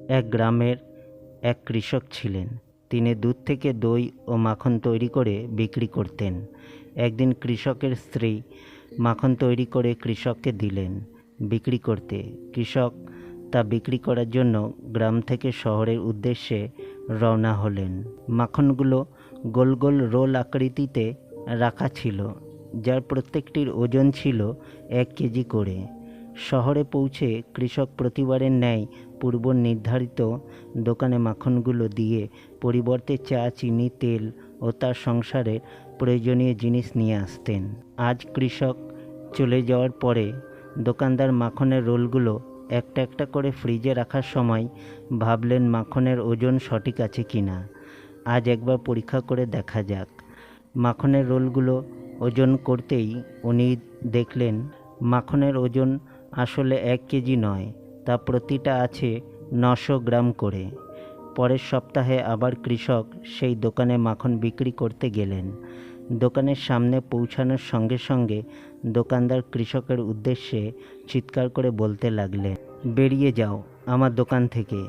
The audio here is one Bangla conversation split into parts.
এক গ্রামের এক কৃষক ছিলেন। তিনি দুধ থেকে দই ও মাখন তৈরি করে বিক্রি করতেন। একদিন কৃষকের স্ত্রী মাখন তৈরি করে কৃষককে দিলেন বিক্রি করতে। কৃষক তা বিক্রি করার জন্য গ্রাম থেকে শহরের উদ্দেশ্যে রওনা হলেন। মাখনগুলো গোল গোল রোল আকৃতিতে রাখা ছিল, যার প্রত্যেকটির ওজন ছিল 1 কেজি করে। শহরে পৌঁছে কৃষক প্রতিবারের ন্যায় পূর্ব নির্ধারিত দোকানে মাখনগুলো দিয়ে পরিবর্তে চা, চিনি, তেল ও তার সংসারের প্রয়োজনীয় জিনিস নিয়ে আসতেন। আজ কৃষক চলে যাওয়ার পরে দোকানদার মাখনের রোলগুলো একটা একটা করে ফ্রিজে রাখার সময় ভাবলেন মাখনের ওজন সঠিক আছে কিনা। আজ একবার পরীক্ষা করে দেখা যাক। মাখনের রোলগুলো ওজন করতেই উনি দেখলেন মাখনের ওজন আসলে 1 কেজি নয়, তা প্রতিটা আছে 900 গ্রাম করে। পরের সপ্তাহে আবার কৃষক সেই দোকানে মাখন বিক্রি করতে গেলেন। দোকানের সামনে পৌঁছানোর সঙ্গে সঙ্গে দোকানদার কৃষকের উদ্দেশ্যে চিৎকার করে বলতে লাগলেন, বেরিয়ে যাও আমার দোকান থেকে।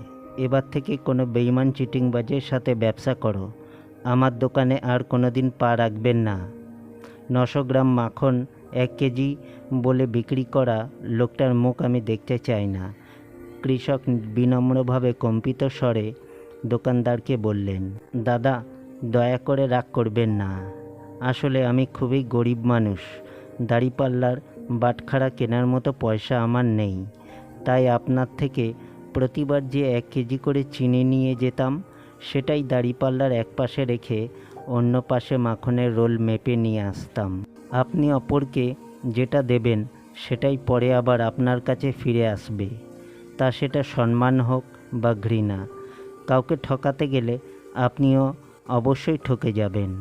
এবার থেকে কোনো বেইমান চিটিংবাজের সাথে ব্যবসা করো, আমার দোকানে আর কোনোদিন পা রাখবেন না। 900 গ্রাম মাখন 1 কেজি বলে বিক্রি করা লোকটার মুখ আমি দেখতে চাই না। কৃষক বিনম্রভাবে কম্পিত স্বরে দোকানদারকে বললেন, দাদা, দয়া করে রাগ করবেন না। আসলে আমি খুবই গরিব মানুষ। দাড়িপাল্লার বাটখারা কেনার মতো পয়সা আমার নেই। তাই আপনার থেকে প্রতিবার যে 1 কেজি করে চিনি নিয়ে যেতাম, সেটাই দাড়িপাল্লার এক পাশে রেখে অন্য পাশে মাখনের রোল মেপে নিয়ে আসতাম। আপনি অপরকে যেটা দেবেন সেটাই পরে আবার আপনার কাছে ফিরে আসবে, তা সেটা সম্মান হোক বা ঘৃণা। কাউকে ঠকাতে গেলে আপনিও অবশ্যই ঠকে যাবেন।